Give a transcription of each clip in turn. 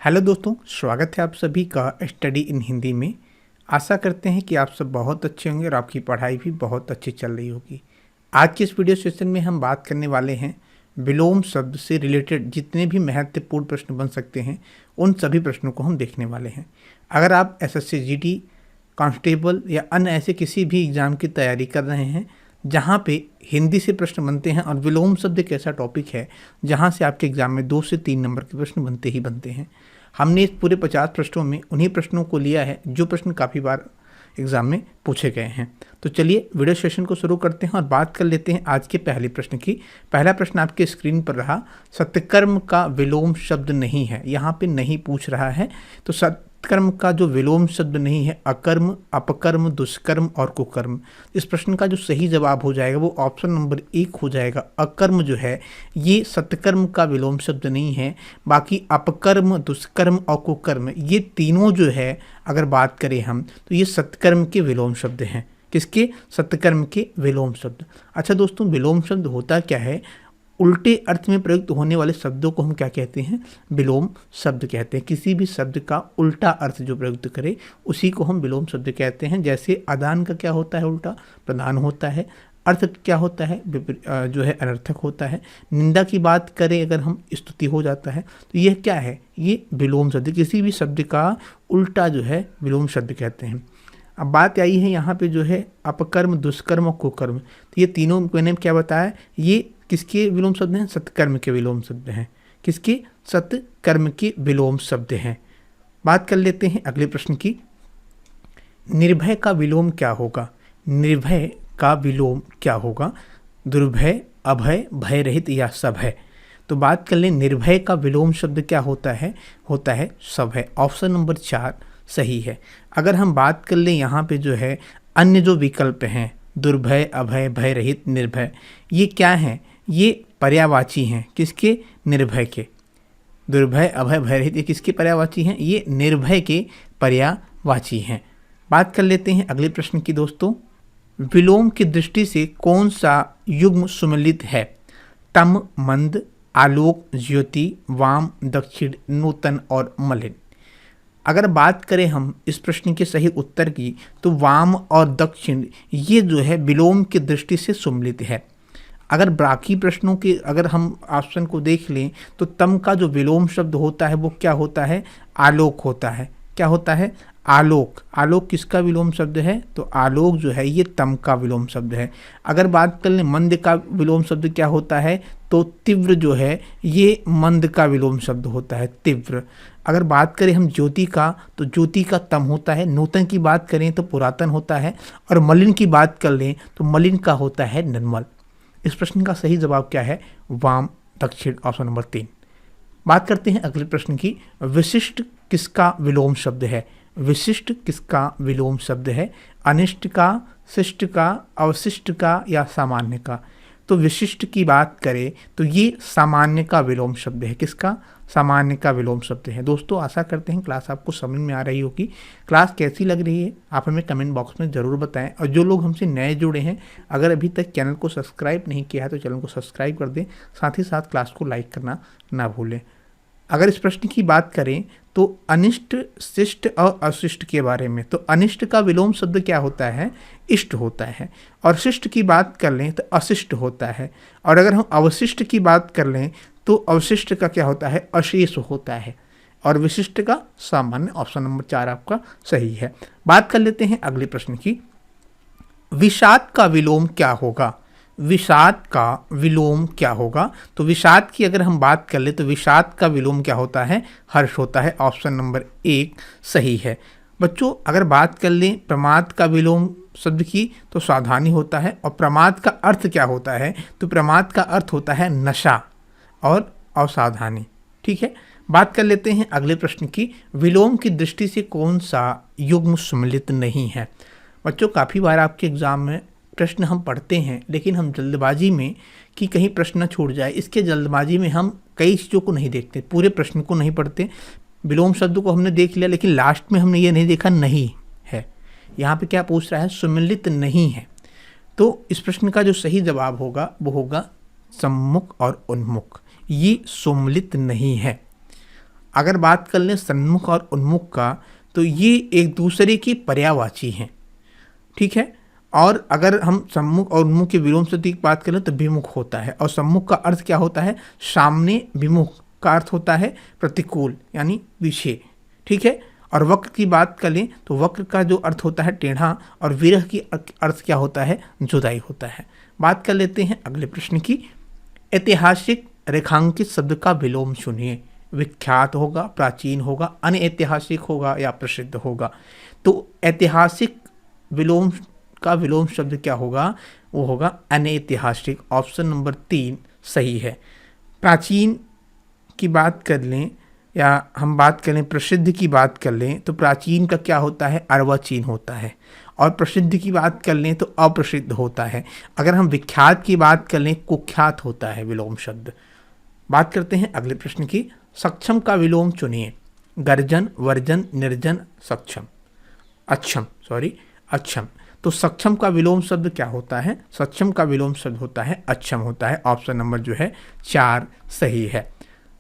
Hello दोस्तों, स्वागत है आप सभी का स्टडी इन हिंदी में। आशा करते हैं कि आप सब बहुत अच्छे होंगे और आपकी पढ़ाई भी बहुत अच्छी चल रही होगी। आज के इस वीडियो सेशन में हम बात करने वाले हैं विलोम शब्द से रिलेटेड जितने भी महत्वपूर्ण प्रश्न बन सकते हैं उन सभी प्रश्नों को हम देखने वाले हैं। अगर आप एसएससी जीडी, कांस्टेबल या अन्य ऐसे किसी भी एग्ज़ाम की तैयारी कर रहे हैं जहाँ पे हिंदी से प्रश्न बनते हैं और विलोम शब्द एक ऐसा टॉपिक है जहाँ से आपके एग्ज़ाम में 2 से 3 नंबर के प्रश्न बनते ही बनते हैं, हमने इस पूरे 50 प्रश्नों में उन्हीं प्रश्नों को लिया है जो प्रश्न काफ़ी बार एग्ज़ाम में पूछे गए हैं। तो चलिए वीडियो सेशन को शुरू करते हैं और बात कर लेते हैं आज के पहले प्रश्न की। पहला प्रश्न आपके स्क्रीन पर रहा, सत्कर्म का विलोम शब्द नहीं है। यहाँ पे नहीं पूछ रहा है, तो सत्कर्म का जो विलोम शब्द नहीं है अकर्म, अपकर्म, दुष्कर्म और कुकर्म। इस प्रश्न का जो सही जवाब हो जाएगा वो ऑप्शन नंबर 1 हो जाएगा। अकर्म जो है ये सत्कर्म का विलोम शब्द नहीं है। बाकी अपकर्म, दुष्कर्म और कुकर्म ये तीनों जो है अगर बात करें हम तो ये सत्कर्म के विलोम शब्द हैं। किसके? सत्कर्म के विलोम शब्द। अच्छा दोस्तों, विलोम शब्द होता क्या है? उल्टे अर्थ में प्रयुक्त होने वाले शब्दों को हम क्या कहते हैं? विलोम शब्द कहते हैं। किसी भी शब्द का उल्टा अर्थ जो प्रयुक्त करे उसी को हम विलोम शब्द कहते हैं। जैसे अदान का क्या होता है? उल्टा प्रदान होता है। अर्थ क्या होता है? जो है अनर्थक होता है। निंदा की बात करें अगर हम, स्तुति हो जाता है। तो यह क्या है? ये विलोम शब्द। किसी भी शब्द का उल्टा जो है विलोम शब्द कहते हैं। अब बात आई है यहाँ पे जो है अपकर्म, दुष्कर्म और कुकर्म। तो ये तीनों मैंने क्या बताया, ये किसके विलोम शब्द हैं? सत्कर्म के विलोम शब्द हैं। किसके? सत्कर्म के विलोम शब्द हैं। बात कर लेते हैं अगले प्रश्न की। निर्भय का विलोम क्या होगा? निर्भय का विलोम क्या होगा? दुर्भय, अभय, भय रहित या सभय। तो बात कर लें, निर्भय का विलोम शब्द क्या होता है? होता है सभय। ऑप्शन नंबर 4 सही है। अगर हम बात कर लें यहाँ पे जो है अन्य जो विकल्प हैं, दुर्भय, अभय, भय रहित, निर्भय, ये क्या हैं? ये पर्यायवाची हैं। किसके? निर्भय के। दुर्भय, अभय, भय रहित ये किसके पर्यायवाची हैं? ये निर्भय के पर्यायवाची हैं। बात कर लेते हैं अगले प्रश्न की दोस्तों। विलोम की दृष्टि से कौन सा युग्म सुमेलित है? तम, मंद, आलोक, ज्योति, वाम, दक्षिण, नूतन और मलिन। अगर बात करें हम इस प्रश्न के सही उत्तर की तो वाम और दक्षिण ये जो है विलोम की दृष्टि से सुमेलित है। अगर बाकी प्रश्नों के अगर हम ऑप्शन को देख लें तो तम का जो विलोम शब्द होता है वो क्या होता है? आलोक होता है। क्या होता है? आलोक। आलोक किसका विलोम शब्द है? तो आलोक जो है ये तम का विलोम शब्द है। अगर बात कर लें मंद का विलोम शब्द क्या होता है? तो तीव्र जो है ये मंद का विलोम शब्द होता है, तीव्र। अगर बात करें हम ज्योति का तो ज्योति का तम होता है। नूतन की बात करें तो पुरातन होता है। और मलिन की बात कर लें तो मलिन का होता है निर्मल। इस प्रश्न का सही जवाब क्या है? वाम, दक्षिण, ऑप्शन नंबर 3। बात करते हैं अगले प्रश्न की। विशिष्ट किसका विलोम शब्द है? विशिष्ट किसका विलोम शब्द है? अनिष्ट का, शिष्ट का, अवशिष्ट का या सामान्य का? तो विशिष्ट की बात करें तो ये सामान्य का विलोम शब्द है। किसका? सामान्य का विलोम शब्द है। दोस्तों आशा करते हैं क्लास आपको समझ में आ रही होगी। क्लास कैसी लग रही है आप हमें कमेंट बॉक्स में ज़रूर बताएं। और जो लोग हमसे नए जुड़े हैं, अगर अभी तक चैनल को सब्सक्राइब नहीं किया है तो चैनल को सब्सक्राइब कर दें। साथ ही साथ क्लास को लाइक करना ना भूलें। अगर इस प्रश्न की बात करें तो अनिष्ट, शिष्ट और अशिष्ट के बारे में, तो अनिष्ट का विलोम शब्द क्या होता है? इष्ट होता है। और शिष्ट की बात कर लें तो अशिष्ट होता है। और अगर हम अवशिष्ट की बात कर लें तो अवशिष्ट का क्या होता है? अशेष होता है। और विशिष्ट का सामान्य। ऑप्शन नंबर 4 आपका सही है। बात कर लेते हैं अगले प्रश्न की। विषाद का विलोम क्या होगा? विषाद का विलोम क्या होगा? तो विषाद की अगर हम बात कर ले तो विषाद का विलोम क्या होता है? हर्ष होता है। ऑप्शन नंबर 1 सही है। बच्चों अगर बात कर लें प्रमाद का विलोम शब्द की तो सावधानी होता है। और प्रमाद का अर्थ क्या होता है? तो प्रमाद का अर्थ होता है नशा और असावधानी। ठीक है। बात कर लेते हैं अगले प्रश्न की। विलोम की दृष्टि से कौन सा युग्म सुमेलित नहीं है? बच्चों काफ़ी बार आपके एग्जाम में प्रश्न हम पढ़ते हैं लेकिन हम जल्दबाजी में कि कहीं प्रश्न छूट जाए, इसके जल्दबाजी में हम कई चीज़ों को नहीं देखते, पूरे प्रश्न को नहीं पढ़ते। विलोम शब्द को हमने देख लिया लेकिन लास्ट में हमने ये नहीं देखा नहीं है। यहाँ पे क्या पूछ रहा है? सुमेलित नहीं है। तो इस प्रश्न का जो सही जवाब होगा वो होगा सम्मुख और उन्मुख। ये सुमेलित नहीं है। अगर बात कर लें सन्मुख और उन्मुख का, तो ये एक दूसरे की पर्यायवाची हैं, ठीक है। और अगर हम सम्मुख और उन्मुख के विलोम शब्द की बात करें तो विमुख होता है, और सम्मुख का अर्थ क्या होता है, सामने, विमुख का अर्थ होता है प्रतिकूल यानी पीछे, ठीक है। और वक्र की बात करें तो वक्र का जो अर्थ होता है टेढ़ा, और विरह की अर्थ क्या होता है, जुदाई होता है। बात कर लेते हैं अगले प्रश्न की। ऐतिहासिक रेखांकित शब्द का विलोम चुनिए। विख्यात होगा, प्राचीन होगा, अनऐतिहासिक होगा या प्रसिद्ध होगा। तो ऐतिहासिक विलोम का विलोम शब्द क्या होगा, वो होगा अनैतिहासिक। ऑप्शन नंबर 3 सही है। प्राचीन की बात कर लें या हम बात करें प्रसिद्ध की बात कर लें तो प्राचीन का क्या होता है, अर्वाचीन होता है। और प्रसिद्ध की बात कर लें तो अप्रसिद्ध होता है। अगर हम विख्यात की बात कर लें कुख्यात होता है विलोम शब्द। बात करते हैं अगले प्रश्न की। सक्षम का विलोम चुनिए। गर्जन, वर्जन, निर्जन, सक्षम, अक्षम। तो सक्षम का विलोम शब्द क्या होता है, सक्षम का विलोम शब्द होता है अक्षम होता है। ऑप्शन नंबर जो है 4 सही है।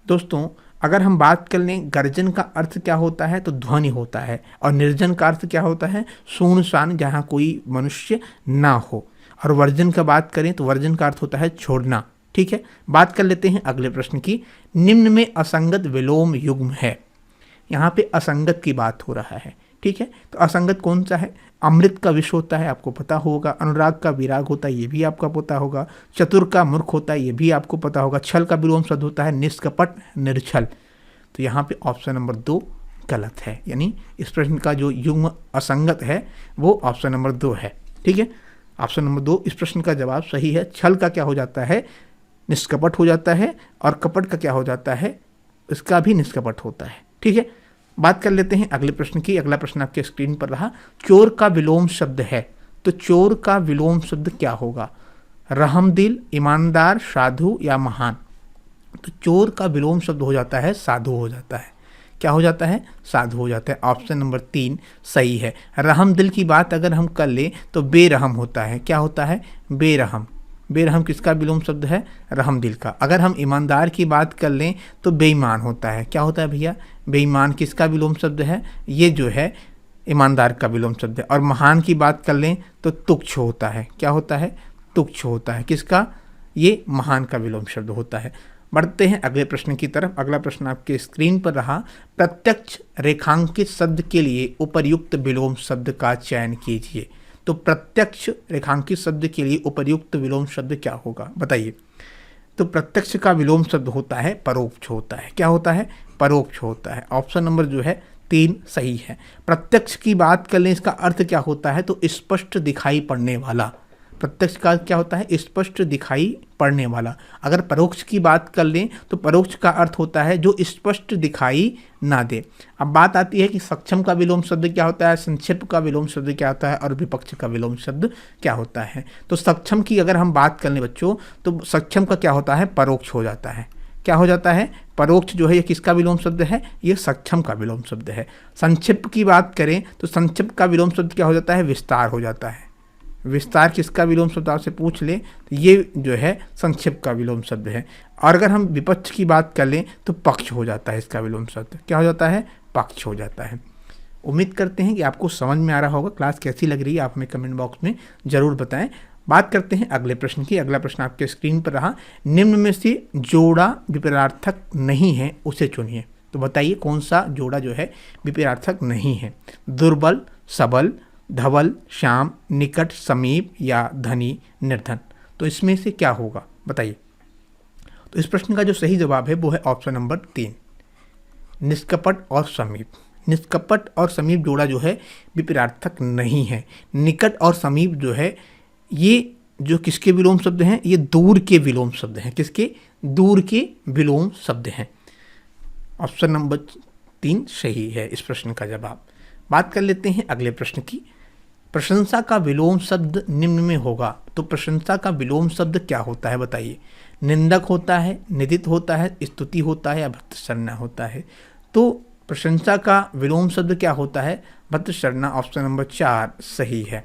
दोस्तों अगर हम बात कर लें गर्जन का अर्थ क्या होता है, तो ध्वनि होता है। और निर्जन का अर्थ क्या होता है, सुनसान, जहाँ कोई मनुष्य ना हो। और वर्जन का बात करें तो वर्जन का अर्थ होता है छोड़ना, ठीक है। बात कर लेते हैं अगले प्रश्न की। निम्न में असंगत विलोम युग्म है। यहाँ पे असंगत की बात हो रहा है, ठीक है। तो असंगत कौन सा है, अमृत का विष होता है, आपको पता होगा। अनुराग का विराग होता है, ये भी आपका पता होगा। चतुर का मूर्ख होता है, ये भी आपको पता होगा। छल का विलोम शब्द होता है निष्कपट, निर्छल। तो यहाँ पे ऑप्शन नंबर 2 गलत है, यानी इस प्रश्न का जो युग्म असंगत है वो ऑप्शन नंबर 2 है, ठीक है। ऑप्शन नंबर 2 इस प्रश्न का जवाब सही है। छल का क्या हो जाता है, निष्कपट हो जाता है। और कपट का क्या हो जाता है, इसका भी निष्कपट होता है, ठीक है। बात कर लेते हैं अगले प्रश्न की। अगला प्रश्न आपके स्क्रीन पर रहा। चोर का विलोम शब्द है, तो चोर का विलोम शब्द क्या होगा, रहमदिल, ईमानदार, साधु या महान। तो चोर का विलोम शब्द हो जाता है साधु हो जाता है। क्या हो जाता है, साधु हो जाता है। ऑप्शन नंबर 3 सही है। रहमदिल की बात अगर हम कर लें तो बेरहम होता है। क्या होता है, बेरहम। बेरहम किसका विलोम शब्द है, रहमदिल का। अगर हम ईमानदार की बात कर लें तो बेईमान होता है। क्या होता है भैया, बेईमान किसका विलोम शब्द है, ये जो है ईमानदार का विलोम शब्द है। और महान की बात कर लें तो तुच्छ होता है। क्या होता है, तुच्छ होता है। किसका, ये महान का विलोम शब्द होता है। बढ़ते हैं अगले प्रश्न की तरफ। अगला प्रश्न आपके स्क्रीन पर रहा। प्रत्यक्ष रेखांकित शब्द के लिए उपर्युक्त विलोम शब्द का चयन कीजिए। तो प्रत्यक्ष रेखांकित शब्द के लिए उपर्युक्त विलोम शब्द क्या होगा, बताइए। तो प्रत्यक्ष का विलोम शब्द होता है परोक्ष होता है। क्या होता है, परोक्ष होता है। ऑप्शन नंबर जो है 3 सही है। प्रत्यक्ष की बात कर लें, इसका अर्थ क्या होता है, तो स्पष्ट दिखाई पड़ने वाला। प्रत्यक्ष का क्या होता है, स्पष्ट दिखाई पड़ने वाला। अगर परोक्ष की बात कर लें तो परोक्ष का अर्थ होता है जो स्पष्ट दिखाई ना दे। अब बात आती है कि सक्षम का विलोम शब्द क्या होता है, संक्षिप्त का विलोम शब्द क्या होता है, और विपक्ष का विलोम शब्द क्या होता है। तो सक्षम की अगर हम बात कर लें बच्चों, तो सक्षम का क्या होता है, परोक्ष हो जाता है। क्या हो जाता है, परोक्ष जो है ये किसका विलोम शब्द है, ये सक्षम का विलोम शब्द है। संक्षिप्त की बात करें तो संक्षिप्त का विलोम शब्द क्या हो जाता है, विस्तार हो जाता है। विस्तार किसका विलोम शब्द आपसे पूछ ले तो ये जो है संक्षिप्त का विलोम शब्द है। और अगर हम विपक्ष की बात कर लें तो पक्ष हो जाता है इसका विलोम शब्द। क्या हो जाता है, पक्ष हो जाता है। उम्मीद करते हैं कि आपको समझ में आ रहा होगा। क्लास कैसी लग रही है आप हमें कमेंट बॉक्स में ज़रूर बताएं। बात करते हैं अगले प्रश्न की। अगला प्रश्न आपके स्क्रीन पर रहा। निम्न में से जोड़ा विपरीतार्थक नहीं है उसे चुनिए। तो बताइए कौन सा जोड़ा जो है विपरीतार्थक नहीं है। दुर्बल, सबल, धवल, श्याम, निकट, समीप या धनी, निर्धन। तो इसमें से क्या होगा बताइए। तो इस प्रश्न का जो सही जवाब है वो है ऑप्शन नंबर 3, निष्कपट और समीप। निष्कपट और समीप जोड़ा जो है विपरीतार्थक नहीं है। निकट और समीप जो है ये जो किसके विलोम शब्द हैं, ये दूर के विलोम शब्द हैं। किसके, दूर के विलोम शब्द हैं। ऑप्शन नंबर 3 सही है इस प्रश्न का जवाब। बात कर लेते हैं अगले प्रश्न की। प्रशंसा का विलोम शब्द निम्न में होगा। तो प्रशंसा का विलोम शब्द क्या होता है बताइए। निंदक होता है, निंदित होता है, स्तुति होता है या भक्तशरणा होता है। तो प्रशंसा का विलोम शब्द क्या होता है, भक्तशरणा। ऑप्शन नंबर 4 सही है।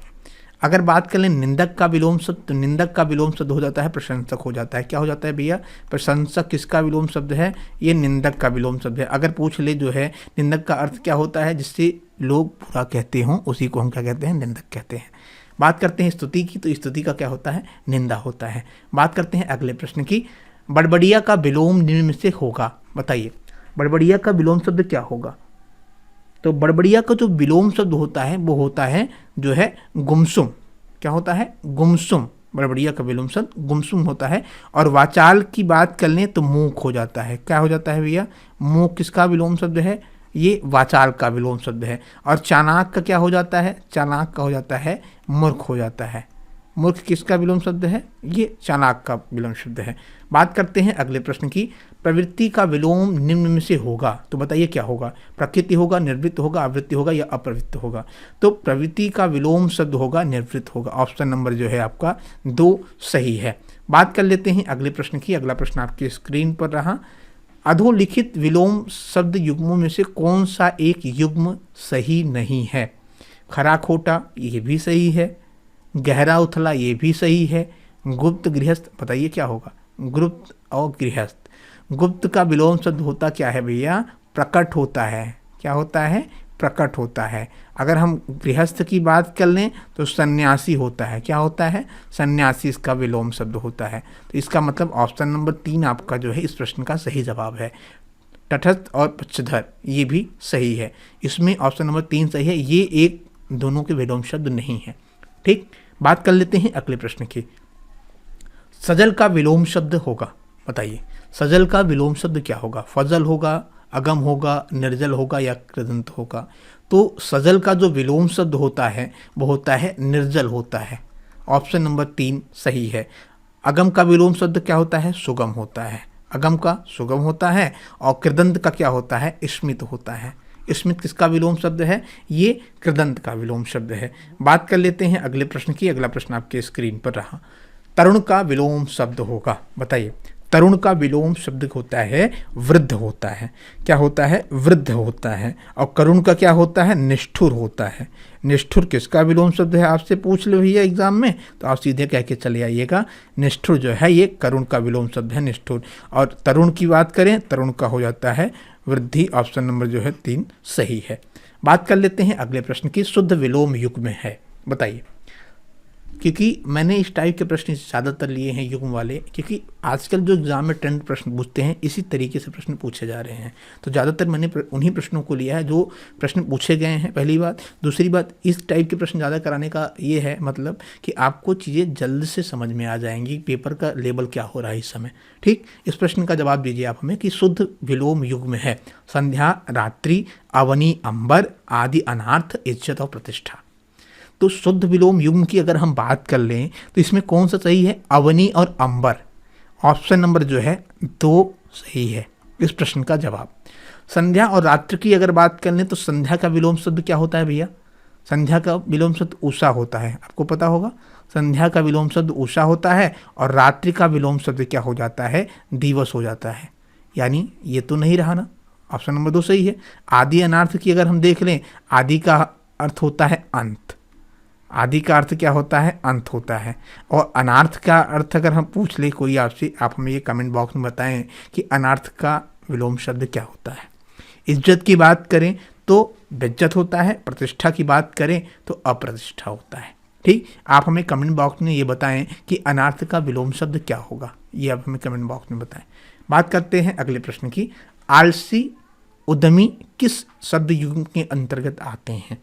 अगर बात करें निंदक का विलोम शब्द, तो निंदक का विलोम शब्द हो जाता है प्रशंसक हो जाता है। क्या हो जाता है भैया? प्रशंसक किसका विलोम शब्द है? ये निंदक का विलोम शब्द है। अगर पूछ ले जो है निंदक का अर्थ क्या होता है, जिससे लोग बुरा कहते हों, उसी को हम क्या कहते हैं? निंदक कहते हैं। बात करते हैं स्तुति की, तो स्तुति का क्या होता है? निंदा होता है। बात करते हैं अगले प्रश्न की, बड़बड़िया का विलोम निम्न में से होगा। बताइए बड़बड़िया का विलोम शब्द क्या होगा? तो बड़बड़िया का जो विलोम शब्द होता है वो होता है जो है गुमसुम। क्या होता है? गुमसुम। बड़बड़िया का विलोम शब्द गुमसुम होता है। और वाचाल की बात कर लें तो मूक हो जाता है। क्या हो जाता है भैया? मूक किसका विलोम शब्द है? ये वाचाल का विलोम शब्द है। और चाणाक का क्या हो जाता है? चाणाक का हो जाता है मूर्ख हो जाता है। मूर्ख किसका विलोम शब्द है? ये चाणाक का विलोम शब्द है। बात करते हैं अगले प्रश्न की, प्रवृत्ति का विलोम निम्न में से होगा। तो बताइए क्या होगा? प्रकृति होगा, निर्वृत्त होगा, आवृत्ति होगा या अप्रवृत्त होगा? तो प्रवृत्ति का विलोम शब्द होगा निर्वृत्त होगा। ऑप्शन नंबर जो है आपका 2 सही है। बात कर लेते हैं अगले प्रश्न की। अगला प्रश्न आपकी स्क्रीन पर रहा, अधोलिखित विलोम शब्द युग्मों में से कौन सा एक युग्म सही नहीं है? खरा खोटा ये भी सही है, गहरा उथला ये भी सही है, गुप्त गृहस्थ। बताइए क्या होगा? गुप्त और गृहस्थ। गुप्त का विलोम शब्द होता क्या है भैया? प्रकट होता है। क्या होता है? प्रकट होता है। अगर हम गृहस्थ की बात कर लें तो सन्यासी होता है। क्या होता है? सन्यासी इसका विलोम शब्द होता है। तो इसका मतलब ऑप्शन नंबर 3 आपका जो है इस प्रश्न का सही जवाब है। तटस्थ और पक्षधर ये भी सही है। इसमें ऑप्शन नंबर 3 सही है। ये एक दोनों के विलोम शब्द नहीं है। ठीक, बात कर लेते हैं अगले प्रश्न की, सजल का विलोम शब्द होगा। बताइए सजल का विलोम शब्द क्या होगा? फजल होगा, अगम होगा, निर्जल होगा या कृदंत होगा? तो सजल का जो विलोम शब्द होता है वो होता है निर्जल होता है। ऑप्शन नंबर 3 सही है। अगम का विलोम शब्द क्या होता है? सुगम होता है। अगम का सुगम होता है। और कृदंत का क्या होता है? स्मित होता है। स्मित किसका विलोम शब्द है? ये कृदंत का विलोम शब्द है। बात कर लेते हैं अगले प्रश्न की। अगला प्रश्न आपके स्क्रीन पर रहा, तरुण का विलोम शब्द होगा। बताइए तरुण का विलोम शब्द होता है वृद्ध होता है। क्या होता है? वृद्ध होता है। और करुण का क्या होता है? निष्ठुर होता है। निष्ठुर किसका विलोम शब्द है? आपसे पूछ लो भैया एग्जाम में तो आप सीधे कह के चले आइएगा, निष्ठुर जो है ये करुण का विलोम शब्द है, निष्ठुर। और तरुण की बात करें, तरुण का हो जाता है वृद्धि। ऑप्शन नंबर जो है 3 सही है। बात कर लेते हैं अगले प्रश्न की, शुद्ध विलोम युग्म है। बताइए, क्योंकि मैंने इस टाइप के प्रश्न ज़्यादातर लिए हैं युग्म वाले, क्योंकि आजकल जो एग्जाम में ट्रेंड प्रश्न पूछते हैं इसी तरीके से प्रश्न पूछे जा रहे हैं। तो ज़्यादातर मैंने उन्हीं प्रश्नों को लिया है जो प्रश्न पूछे गए हैं, पहली बात। दूसरी बात, इस टाइप के प्रश्न ज़्यादा कराने का ये है मतलब कि आपको चीज़ें जल्द से समझ में आ जाएंगी, पेपर का लेवल क्या हो रहा है इस समय। ठीक, इस प्रश्न का जवाब दीजिए आप हमें कि शुद्ध विलोम युग्म है संध्या, रात्रि, अवनी, अंबर, आदि, अनार्थ, इज्जत और प्रतिष्ठा। तो शुद्ध विलोम युग्म की अगर हम बात कर लें तो इसमें कौन सा सही है? अवनी और अंबर। ऑप्शन नंबर जो है 2 सही है इस प्रश्न का जवाब। संध्या और रात्रि की अगर बात कर लें तो संध्या का विलोम शब्द क्या होता है भैया? संध्या का विलोम शब्द उषा होता है, आपको पता होगा। संध्या का विलोम शब्द उषा होता है। और रात्रि का विलोम शब्द क्या हो जाता है? दिवस हो जाता है। यानी ये तो नहीं रहा ना, ऑप्शन नंबर 2 सही है। आदि अनार्थ की अगर हम देख लें, आदि का अर्थ होता है अंत। आदि का अर्थ क्या होता है? अंत होता है। और अनार्थ का अर्थ अगर हम पूछ ले कोई आपसे, आप हमें ये कमेंट बॉक्स में बताएं कि अनार्थ का विलोम शब्द क्या होता है। इज्जत की बात करें तो बेइज्जत होता है, प्रतिष्ठा की बात करें तो अप्रतिष्ठा होता है। ठीक, आप हमें कमेंट बॉक्स में ये बताएं कि अनार्थ का विलोम शब्द क्या होगा, ये आप हमें कमेंट बॉक्स में बताएं। बात करते हैं अगले प्रश्न की, आलसी उद्यमी किस शब्द युग्म के अंतर्गत आते हैं?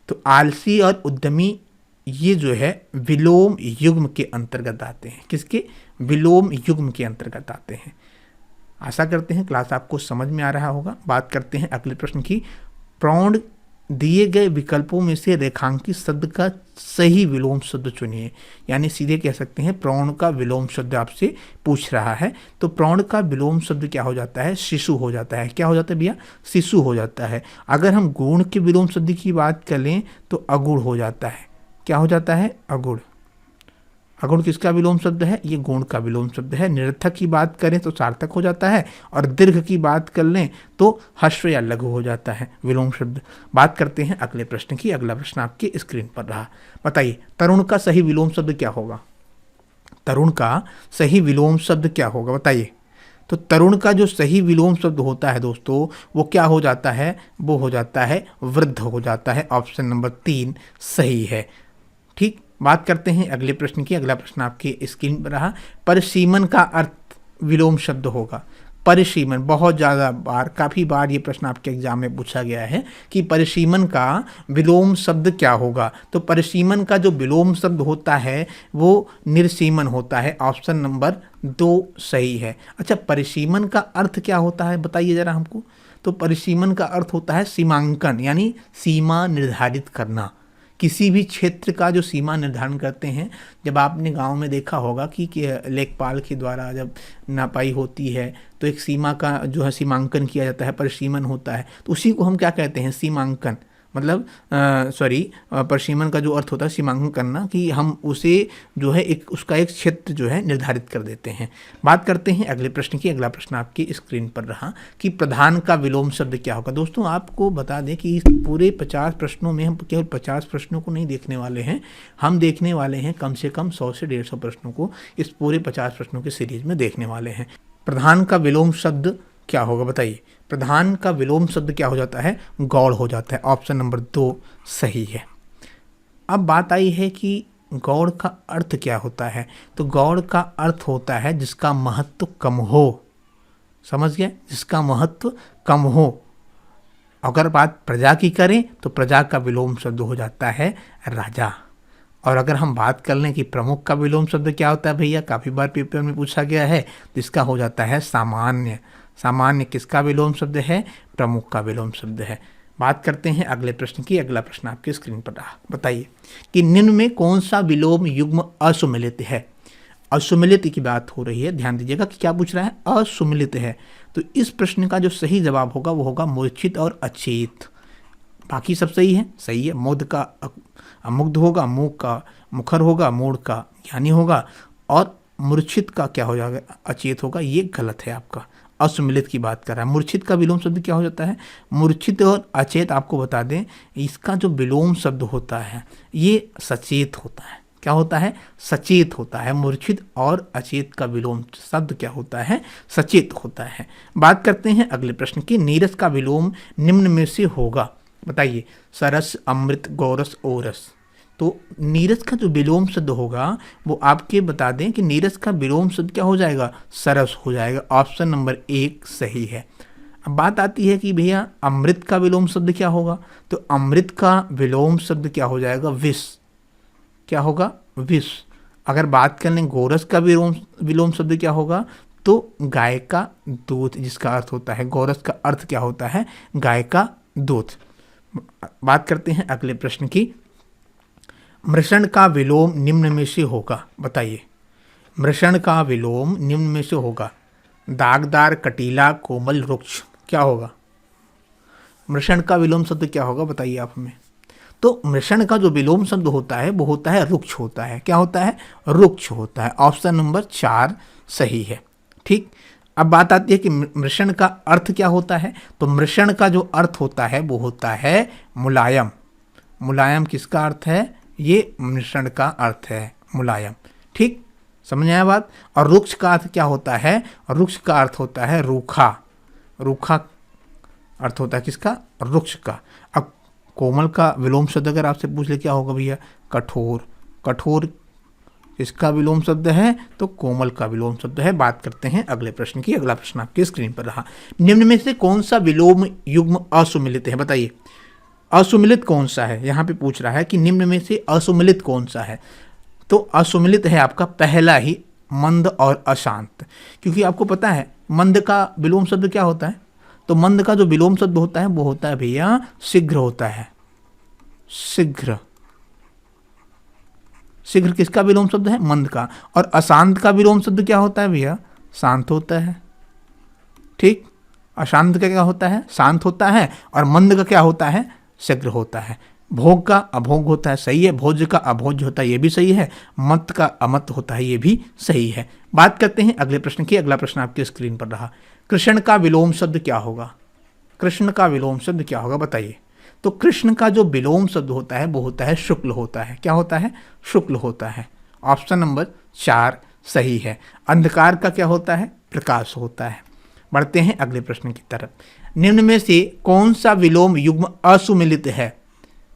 तो आलसी और उद्यमी ये जो है विलोम युग्म के अंतर्गत आते हैं। किसके? विलोम युग्म के अंतर्गत आते हैं। आशा करते हैं क्लास आपको समझ में आ रहा होगा। बात करते हैं अगले प्रश्न की, प्रौढ़ दिए गए विकल्पों में से रेखांकित शब्द का सही विलोम शब्द चुनिए। यानी सीधे कह सकते हैं प्रौढ़ का विलोम शब्द आपसे पूछ रहा है। तो प्रौढ़ का विलोम शब्द क्या हो जाता है? शिशु हो जाता है। क्या हो जाता है भैया? शिशु हो जाता है। अगर हम गुण के विलोम शब्द की बात करें तो अगुण हो जाता है। क्या हो जाता है? अगुण। अगुण किसका विलोम शब्द है? ये गुण का विलोम शब्द है। निरर्थक की बात करें तो सार्थक हो जाता है, और दीर्घ की बात कर लें तो ह्रस्व या लघु हो जाता है विलोम शब्द। बात करते हैं अगले प्रश्न की। अगला प्रश्न आपके स्क्रीन पर रहा। बताइए तरुण का सही विलोम शब्द क्या होगा? तरुण का सही विलोम शब्द क्या होगा बताइए। तो तरुण का जो सही विलोम शब्द होता है दोस्तों, वो क्या हो जाता है? वो हो जाता है वृद्ध हो जाता है। ऑप्शन नंबर 3 सही है। ठीक, बात करते हैं अगले प्रश्न की। अगला प्रश्न आपके स्क्रीन पर रहा। परिसीमन का अर्थ विलोम शब्द होगा। परिसीमन बहुत ज़्यादा बार, काफ़ी बार ये प्रश्न आपके एग्जाम में पूछा गया है कि परिसीमन का विलोम शब्द क्या होगा। तो परिसीमन का जो विलोम शब्द होता है वो निर्सीमन होता है। ऑप्शन नंबर 2 सही है। अच्छा, परिसीमन का अर्थ क्या होता है बताइए ज़रा हमको। तो परिसीमन का अर्थ होता है सीमांकन, यानी सीमा निर्धारित करना। किसी भी क्षेत्र का जो सीमा निर्धारण करते हैं, जब आपने गांव में देखा होगा कि लेखपाल के द्वारा जब नापाई होती है तो एक सीमा का जो है सीमांकन किया जाता है, परिसीमन होता है, तो उसी को हम क्या कहते हैं? सीमांकन। मतलब परिसीमन का जो अर्थ होता है सीमांकन करना, कि हम उसे जो है उसका एक क्षेत्र जो है निर्धारित कर देते हैं। बात करते हैं अगले प्रश्न की। अगला प्रश्न आपकी स्क्रीन पर रहा कि प्रधान का विलोम शब्द क्या होगा। दोस्तों आपको बता दें कि इस पूरे 50 प्रश्नों में हम केवल 50 प्रश्नों को नहीं देखने वाले हैं, हम देखने वाले हैं कम से कम 100 से 150 प्रश्नों को इस पूरे 50 प्रश्नों की सीरीज में देखने वाले हैं। प्रधान का विलोम शब्द क्या होगा बताइए। प्रधान का विलोम शब्द क्या हो जाता है? गौड़ हो जाता है। ऑप्शन नंबर 2 सही है। अब बात आई है कि गौड़ का अर्थ क्या होता है। तो गौड़ का अर्थ होता है जिसका महत्व कम हो। समझ गए? जिसका महत्व कम हो। अगर बात प्रजा की करें तो प्रजा का विलोम शब्द हो जाता है राजा। और अगर हम बात कर लें कि प्रमुख का विलोम शब्द क्या होता है भैया, काफ़ी बार पेपर में पूछा गया है, तो इसका हो जाता है सामान्य। सामान्य किसका विलोम शब्द है? प्रमुख का विलोम शब्द है। बात करते हैं अगले प्रश्न की। अगला प्रश्न आपके स्क्रीन पर रहा। बताइए कि निम्न में कौन सा विलोम युग्म असुमिलित है। असुमिलित की बात हो रही है, ध्यान दीजिएगा कि क्या पूछ रहा है? असुमिलित है। तो इस प्रश्न का जो सही जवाब होगा वो होगा मूर्छित और अचेत। बाकी सब सही है, सही है। मुग्ध का अमुग्ध होगा, मूक का मुखर होगा, मूढ़ का ज्ञानी होगा, और मूर्छित का क्या हो जाएगा? अचेत होगा। ये गलत है आपका। असुमिलित की बात कर रहा है। मूर्छित का विलोम शब्द क्या हो जाता है? मूर्छित और अचेत आपको बता दें, इसका जो विलोम शब्द होता है ये सचेत होता है। क्या होता है? सचेत होता है। मूर्छित और अचेत का विलोम शब्द क्या होता है? सचेत होता है। बात करते हैं अगले प्रश्न की। नीरस का विलोम निम्न में से होगा। बताइए। सरस, अमृत, गोरस, ओरस। तो नीरस का जो विलोम शब्द होगा वो आपके बता दें कि नीरस का विलोम शब्द क्या हो जाएगा? सरस हो जाएगा। ऑप्शन नंबर 1 सही है। अब बात आती है कि भैया अमृत का विलोम शब्द क्या होगा। तो अमृत का विलोम शब्द क्या हो जाएगा? विष। क्या होगा? विष। अगर बात कर लें गोरस का विलोम शब्द क्या होगा, तो गाय का दूध, जिसका अर्थ होता है, गोरस का अर्थ क्या होता है? गाय का दूध। बात करते हैं अगले प्रश्न की। मृषण का विलोम निम्न में से होगा। बताइए। मृषण का विलोम निम्न में से होगा। दागदार, कटीला, कोमल, रुक्ष। क्या होगा? मृषण का विलोम शब्द क्या होगा बताइए आप हमें। तो मृषण का जो विलोम शब्द होता है वो होता है रुक्ष होता है। क्या होता है? रुक्ष होता है। ऑप्शन नंबर 4 सही है। ठीक, अब बात आती है कि मृषण का अर्थ क्या होता है। तो मृषण का जो अर्थ होता है वो होता है मुलायम। मुलायम किसका अर्थ है? ये मृषण का अर्थ है मुलायम। ठीक, समझ आया बात। और रुक्ष का अर्थ क्या होता है? रुक्ष का अर्थ होता है रूखा। रूखा अर्थ होता है किसका? रुक्ष का। अब कोमल का विलोम शब्द अगर आपसे पूछ ले क्या होगा भैया? कठोर। कठोर इसका विलोम शब्द है, तो कोमल का विलोम शब्द है। बात करते हैं अगले प्रश्न की। अगला प्रश्न आपके स्क्रीन पर रहा। निम्न में से कौन सा विलोम युग्म असुमिलित है? बताइए। असुमिलित कौन सा है? यहाँ पे पूछ रहा है कि निम्न में से असुमिलित कौन सा है। तो असुमिलित है आपका पहला ही, मंद और अशांत। क्योंकि आपको पता है मंद का विलोम शब्द क्या होता है। तो मंद का जो विलोम शब्द होता है वो होता है भैया शीघ्र होता है। शीघ्र। शीघ्र किसका विलोम शब्द है? मंद का। और अशांत का विलोम शब्द क्या होता है भैया? शांत होता है। ठीक, अशांत का क्या होता है? शांत होता है। और मंद का क्या होता है? शीघ्र होता है। भोग का अभोग होता है, सही है। भोज्य का अभोज्य होता है, ये भी सही है। मत का अमत होता है, ये भी सही है। बात करते हैं अगले प्रश्न की। अगला प्रश्न आपकी स्क्रीन पर रहा। कृष्ण का विलोम शब्द क्या होगा? कृष्ण का विलोम शब्द क्या होगा बताइए। तो कृष्ण का जो विलोम शब्द होता है वो होता है शुक्ल होता है। क्या होता है? शुक्ल होता है। ऑप्शन नंबर 4 सही है। अंधकार का क्या होता है? प्रकाश होता है। बढ़ते हैं अगले प्रश्न की तरफ। निम्न में से कौन सा विलोम युग्म असुमिलित है?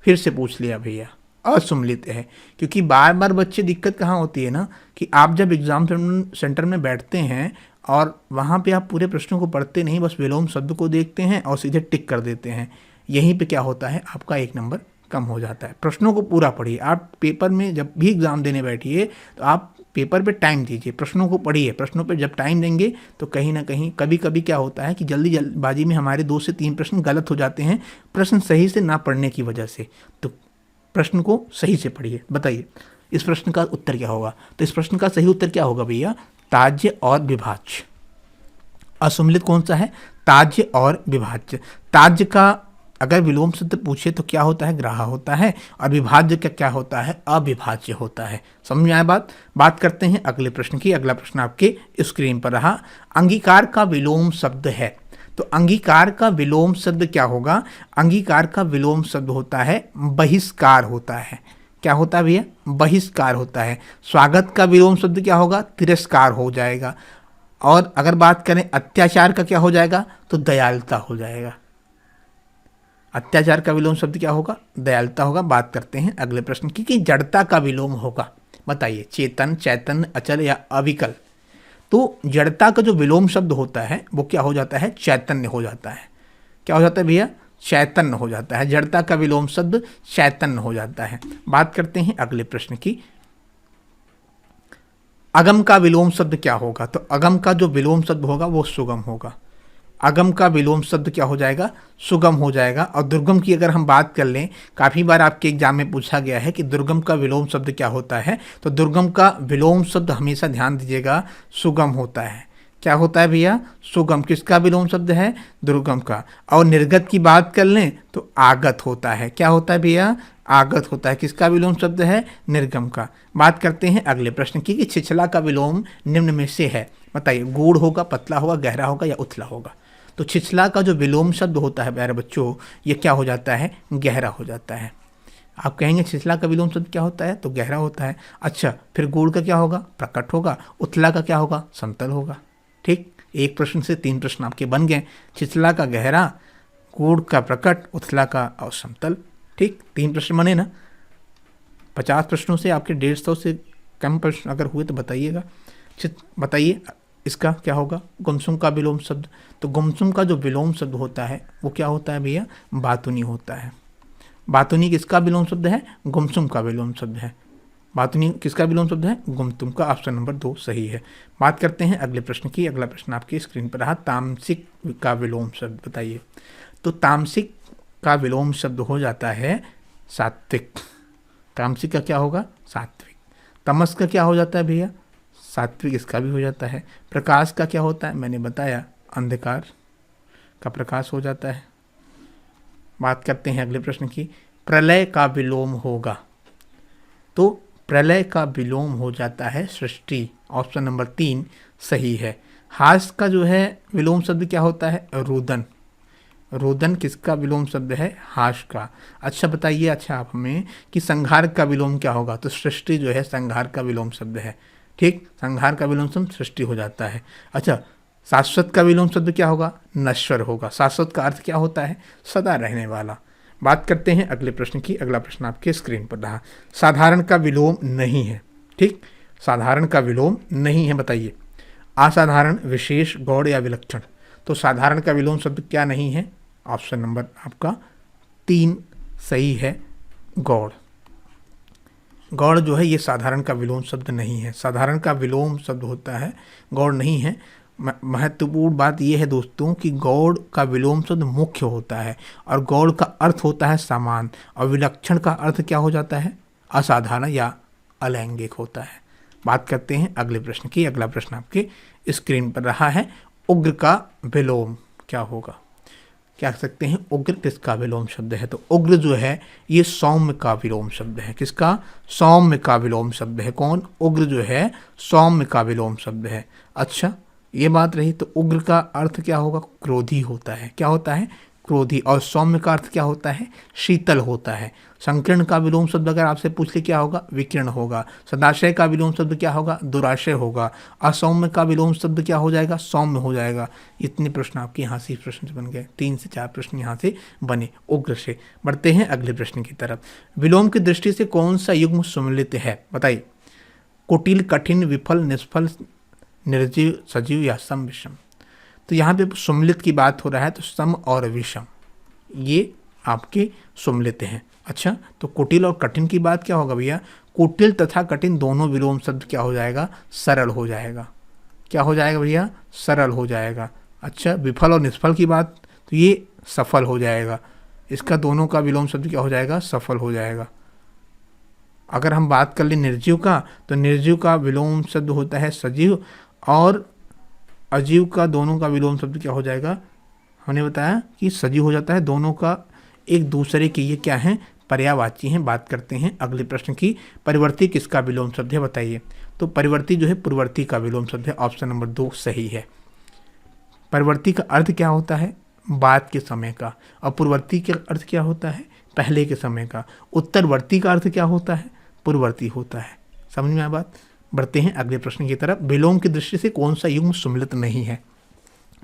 फिर से पूछ लिया भैया, असुमिलित है। क्योंकि बार बार बच्चे दिक्कत कहाँ होती है ना, कि आप जब एग्जाम सेंटर में बैठते हैं और वहाँ पे आप पूरे प्रश्नों को पढ़ते नहीं, बस विलोम शब्द को देखते हैं और सीधे टिक कर देते हैं। यहीं पे क्या होता है, आपका 1 नंबर कम हो जाता है। प्रश्नों को पूरा पढ़िए। आप पेपर में जब भी एग्ज़ाम देने बैठिए तो आप पेपर पे टाइम दीजिए, प्रश्नों को पढ़िए। प्रश्नों पे जब टाइम देंगे तो कहीं ना कहीं कभी कभी क्या होता है कि जल्दीबाजी में हमारे 2 से 3 प्रश्न गलत हो जाते हैं, प्रश्न सही से ना पढ़ने की वजह से। तो प्रश्न को सही से पढ़िए। बताइए इस प्रश्न का उत्तर क्या होगा? तो इस प्रश्न का सही उत्तर क्या होगा भैया? ताज्य और विभाज्य। असुमिलित कौन सा है? ताज्य और विभाज्य। ताज्य का अगर विलोम शब्द पूछे तो क्या होता है? ग्राह्य होता है। और विभाज्य का क्या होता है? अविभाज्य होता है। समझ में आया बात? बात करते हैं अगले प्रश्न की। अगला प्रश्न आपके स्क्रीन पर रहा। अंगीकार का विलोम शब्द है। तो अंगीकार का विलोम शब्द क्या होगा? अंगीकार का विलोम शब्द होता है बहिष्कार होता है। क्या होता है भैया? बहिष्कार होता है। स्वागत का विलोम शब्द क्या होगा? तिरस्कार हो जाएगा। और अगर बात करें अत्याचार का क्या हो जाएगा? तो दयालुता हो जाएगा। अत्याचार का विलोम शब्द क्या होगा? दयालुता होगा। बात करते हैं अगले प्रश्न की कि जड़ता का विलोम होगा। बताइए चेतन, चैतन्य, अचल या अविकल। तो जड़ता का जो विलोम शब्द होता है वो क्या हो जाता है? चैतन्य हो जाता है। क्या हो जाता है भैया? चैतन्य हो जाता है। जड़ता का विलोम शब्द चैतन्य हो जाता है। बात करते हैं अगले प्रश्न की। अगम का विलोम शब्द क्या होगा? तो अगम का जो विलोम शब्द होगा वो सुगम होगा। अगम का विलोम शब्द क्या हो जाएगा? सुगम हो जाएगा। और दुर्गम की अगर हम बात कर लें, काफ़ी बार आपके एग्जाम में पूछा गया है कि दुर्गम का विलोम शब्द क्या होता है। तो दुर्गम का विलोम शब्द हमेशा ध्यान दीजिएगा सुगम होता है। क्या होता है भैया? सुगम। किसका विलोम शब्द है? दुर्गम का। और निर्गत की बात कर लें तो आगत होता है। क्या होता है भैया? आगत होता है। किसका विलोम शब्द है? निर्गम का। बात करते हैं अगले प्रश्न की कि छिछला का विलोम निम्न में से है। बताइए गूढ़ होगा, पतला होगा, गहरा होगा या उथला होगा। तो छिछला का जो विलोम शब्द होता है प्यारे बच्चों, ये क्या हो जाता है? गहरा हो जाता है। आप कहेंगे छिछला का विलोम शब्द क्या होता है? तो गहरा होता है। अच्छा, फिर गूढ़ का क्या होगा? प्रकट होगा। उथला का क्या होगा? समतल होगा। ठीक, एक प्रश्न से 3 प्रश्न आपके बन गए। छिछला का गहरा, गूढ़ का प्रकट, उथला का और समतल। ठीक, 3 प्रश्न बने ना। 50 प्रश्नों से आपके 150 से कम प्रश्न अगर हुए तो बताइएगा। बताइए इसका क्या होगा? गुमसुम का विलोम शब्द। तो गुमसुम का जो विलोम शब्द होता है वो क्या होता है भैया? बातुनी होता है। बातुनी किसका विलोम शब्द है? गुमसुम का विलोम शब्द है। बातुनी किसका विलोम शब्द है? गुमसुम का। ऑप्शन नंबर 2 सही है। बात करते हैं अगले प्रश्न की। अगला प्रश्न आपकी स्क्रीन पर रहा। तामसिक का विलोम शब्द बताइए। तो तामसिक का विलोम शब्द हो जाता है सात्विक। तामसिक का क्या होगा? सात्विक। तमस का क्या हो जाता है भैया? सात्विक। इसका भी हो जाता है। प्रकाश का क्या होता है? मैंने बताया अंधकार का प्रकाश हो जाता है। बात करते हैं अगले प्रश्न की। प्रलय का विलोम होगा। तो प्रलय का विलोम हो जाता है सृष्टि। ऑप्शन नंबर 3 सही है। हास का जो है विलोम शब्द क्या होता है? रुदन। रुदन किसका विलोम शब्द है? हास का। अच्छा बताइए, अच्छा आप हमें कि संहार का विलोम क्या होगा? तो सृष्टि जो है संहार का विलोम शब्द है। ठीक, संहार का विलोम शब्द सृष्टि हो जाता है। अच्छा, शाश्वत का विलोम शब्द क्या होगा? नश्वर होगा। शाश्वत का अर्थ क्या होता है? सदा रहने वाला। बात करते हैं अगले प्रश्न की। अगला प्रश्न आपके स्क्रीन पर रहा। साधारण का विलोम नहीं है। ठीक, साधारण का विलोम नहीं है। बताइए असाधारण, विशेष, गौड़ या विलक्षण। तो साधारण का विलोम शब्द क्या नहीं है? ऑप्शन नंबर आपका 3 सही है, गौड़। गौड़ जो है ये साधारण का विलोम शब्द नहीं है। साधारण का विलोम शब्द होता है, गौड़ नहीं है। महत्वपूर्ण बात यह है दोस्तों कि गौड़ का विलोम शब्द मुख्य होता है और गौड़ का अर्थ होता है समान, और विलक्षण का अर्थ क्या हो जाता है? असाधारण या अलैंगिक होता है। बात करते हैं अगले प्रश्न की। अगला प्रश्न आपके स्क्रीन पर रहा है। उग्र का विलोम क्या होगा? क्या कह सकते हैं, उग्र किसका विलोम शब्द है? तो उग्र जो है ये सौम्य का विलोम शब्द है। किसका? सौम्य का विलोम शब्द है। कौन? उग्र जो है सौम्य का विलोम शब्द है। अच्छा, ये बात रही। तो उग्र का अर्थ क्या होगा? क्रोधी होता है। क्या होता है? क्रोधी। और सौम्य का अर्थ क्या होता है? शीतल होता है। संकीर्ण का विलोम शब्द अगर आपसे पूछ ले क्या होगा? विकीर्ण होगा। सदाशय का विलोम शब्द क्या होगा? दुराशय होगा। असौम्य का विलोम शब्द क्या हो जाएगा? सौम्य हो जाएगा। इतने प्रश्न आपके यहाँ से प्रश्न से बन गए। 3 से 4 प्रश्न यहाँ से बने उग्र से। बढ़ते हैं अगले प्रश्न की तरफ। विलोम की दृष्टि से कौन सा युग्म सम्मिलित है? बताइए। कुटिल, कठिन, विफल, निष्फल, निर्जीव, सजीव या सम विषम? तो यहाँ पे सम्मिलित की बात हो रहा है, तो सम और विषम ये आपके सम्मिलित हैं। अच्छा, तो कुटिल और कठिन की बात क्या होगा भैया? कुटिल तथा कठिन दोनों विलोम शब्द क्या हो जाएगा? सरल हो जाएगा। क्या हो जाएगा भैया? सरल हो जाएगा। अच्छा, विफल और निष्फल की बात, तो ये सफल हो जाएगा। इसका दोनों का विलोम शब्द क्या हो जाएगा? सफल हो जाएगा। अगर हम बात कर लें निर्जीव का, तो निर्जीव का विलोम शब्द होता है सजीव, और अजीव का दोनों का विलोम शब्द क्या हो जाएगा? हमने बताया कि सजीव हो जाता है। दोनों का एक दूसरे के ये क्या है? पर्यायवाची हैं। बात करते हैं अगले प्रश्न की। परिवर्ती किसका विलोम शब्द है? बताइए। तो परिवर्ती जो है पूर्ववर्ती का विलोम शब्द है। ऑप्शन नंबर 2 सही है। परिवर्ती का अर्थ क्या होता है? बाद के समय का। और पूर्ववर्ती का अर्थ क्या होता है? पहले के समय का। उत्तरवर्ती का अर्थ क्या होता है? पूर्ववर्ती होता है। समझ में आया बात? बढ़ते हैं अगले प्रश्न की तरफ। विलोम की दृष्टि से कौन सा युग्म सम्मिलित नहीं है?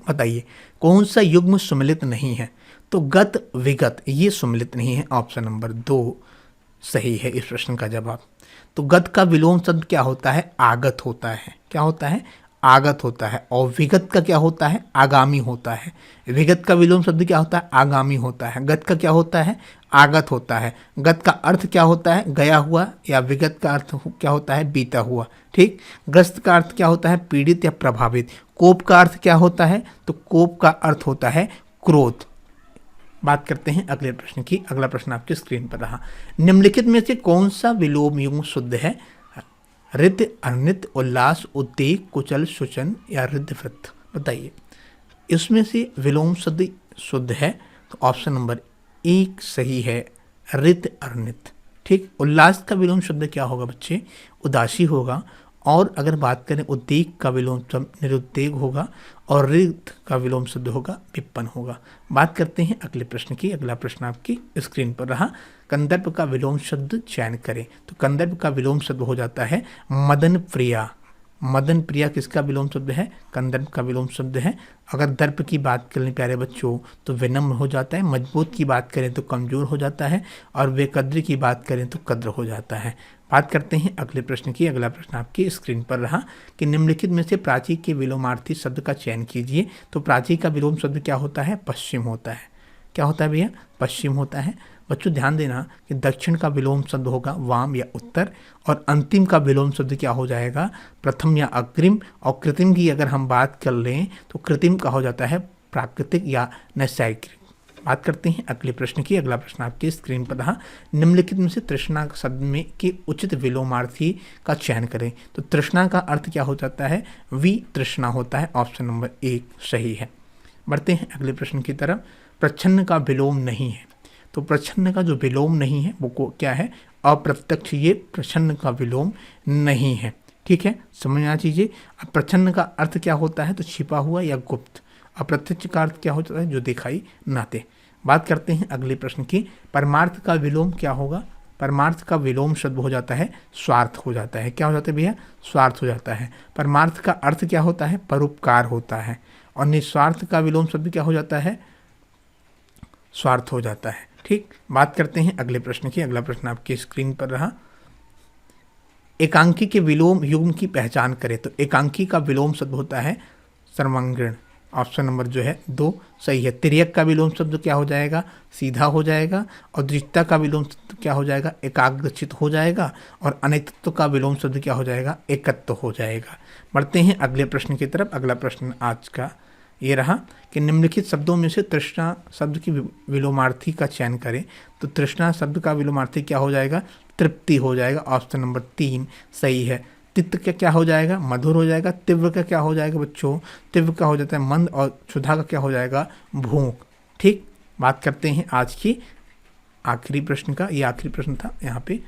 बताइए, कौन सा युग्म सम्मिलित नहीं है? तो गत, विगत ये सम्मिलित नहीं है। ऑप्शन नंबर 2 सही है इस प्रश्न का जवाब। तो गत का विलोम शब्द क्या होता है? आगत होता है। क्या होता है? आगत होता है। और विगत का क्या होता है? आगामी होता है। विगत का विलोम शब्द क्या होता है? आगामी होता है। गत का क्या होता है? आगत होता है। गत का अर्थ क्या होता है? गया हुआ। या विगत का अर्थ क्या होता है? बीता हुआ। ठीक। ग्रस्त का अर्थ क्या होता है? पीड़ित या प्रभावित। कोप का अर्थ क्या होता है? तो कोप का अर्थ होता है क्रोध। बात करते हैं अगले प्रश्न की। अगला प्रश्न आपकी स्क्रीन पर रहा। निम्नलिखित में से कौन सा विलोम युग्म शुद्ध है? रित, अनित, उल्लास, उद्वेग, कुचल, सुचन या रिद्धवृत्त? बताइए। इसमें से विलोम शब्द शुद्ध है, तो ऑप्शन नंबर 1 सही है, रित, अनित। ठीक। उल्लास का विलोम शब्द क्या होगा बच्चे? उदासी होगा। और अगर बात करें उद्वेग का विलोम शब्द निरुद्वेग होगा, और रित का विलोम शब्द होगा विपन्न होगा। बात करते हैं अगले प्रश्न की। अगला प्रश्न आपकी स्क्रीन पर रहा। कंदर्प का विलोम शब्द चयन करें। तो कंदर्प का विलोम शब्द हो जाता है मदन प्रिया। मदन प्रिया किसका विलोम शब्द है? कंदर्प का विलोम शब्द है। अगर दर्प की बात करें प्यारे बच्चों, तो विनम्र हो जाता है। मजबूत की बात करें तो कमजोर हो जाता है। और बेकद्र की बात करें तो कद्र हो जाता है। बात करते हैं अगले प्रश्न की। अगला प्रश्न आपकी स्क्रीन पर रहा कि निम्नलिखित में से प्राची के विलोमार्थी शब्द का चयन कीजिए। तो प्राची का विलोम शब्द क्या होता है? पश्चिम होता है। क्या होता है भैया? पश्चिम होता है। बच्चों ध्यान देना कि दक्षिण का विलोम शब्द होगा वाम या उत्तर, और अंतिम का विलोम शब्द क्या हो जाएगा? प्रथम या अग्रिम। और कृत्रिम की अगर हम बात कर लें तो कृत्रिम का हो जाता है प्राकृतिक या नैसर्गिक। बात करते हैं अगले प्रश्न की। अगला प्रश्न आपके स्क्रीन पर रहा। निम्नलिखित में से तृष्णा शब्द में के उचित विलोमार्थी का चयन करें। तो तृष्णा का अर्थ क्या हो जाता है? तृष्णा होता है। ऑप्शन नंबर 1 सही है। बढ़ते हैं अगले प्रश्न की तरफ। प्रच्छन्न का विलोम नहीं है। तो प्रच्छन्न का जो विलोम नहीं है वो क्या है? अप्रत्यक्ष। ये प्रच्छन्न का विलोम नहीं है। ठीक है, समझना चाहिए। अब प्रच्छन्न का अर्थ क्या होता है? तो छिपा हुआ या गुप्त। अप्रत्यक्ष का अर्थ क्या होता है? जो दिखाई ना दे। बात करते हैं अगले प्रश्न की। परमार्थ का विलोम क्या होगा? परमार्थ का विलोम शब्द हो जाता है स्वार्थ हो जाता है। क्या हो जाता है भैया? स्वार्थ हो जाता है। परमार्थ का अर्थ क्या होता है? परोपकार होता है। और निस्वार्थ का विलोम शब्द क्या हो जाता है? स्वार्थ हो जाता है। ठीक। बात करते हैं अगले प्रश्न की। अगला प्रश्न आपकी स्क्रीन पर रहा। एकांकी के विलोम युग्म की पहचान करें। तो एकांकी का विलोम शब्द होता है सर्वांगीण। ऑप्शन नंबर जो है 2 सही है। तिर्यक का विलोम शब्द क्या हो जाएगा? सीधा हो जाएगा। और द्विजता का विलोम शब्द क्या हो जाएगा? एकाग्रचित हो जाएगा। और अनेकत्व का विलोम शब्द क्या हो जाएगा? एकत्व हो जाएगा। बढ़ते हैं अगले प्रश्न की तरफ। अगला प्रश्न आज का ये रहा कि निम्नलिखित शब्दों में से तृष्णा शब्द की विलोमार्थी का चयन करें। तो तृष्णा शब्द का विलोमार्थी क्या हो जाएगा? तृप्ति हो जाएगा। ऑप्शन नंबर 3 सही है। तिक्त का क्या हो जाएगा? मधुर हो जाएगा। तीव्र का क्या हो जाएगा बच्चों? तीव्र का हो जाता है मंद। और क्षुधा का क्या हो जाएगा? भूख। ठीक, बात करते हैं आज की आखिरी प्रश्न का। ये आखिरी प्रश्न था यहाँ पे।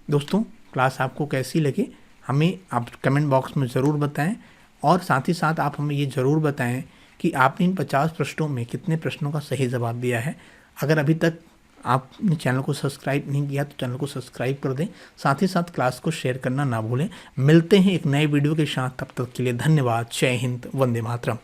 दोस्तों, क्लास आपको कैसी लगी हमें आप कमेंट बॉक्स में ज़रूर बताएं, और साथ ही साथ आप हमें ये ज़रूर बताएं कि आपने इन 50 प्रश्नों में कितने प्रश्नों का सही जवाब दिया है। अगर अभी तक आपने चैनल को सब्सक्राइब नहीं किया तो चैनल को सब्सक्राइब कर दें, साथ ही साथ क्लास को शेयर करना ना भूलें। मिलते हैं एक नए वीडियो के साथ, तब तक के लिए धन्यवाद। जय हिंद, वंदे मातरम।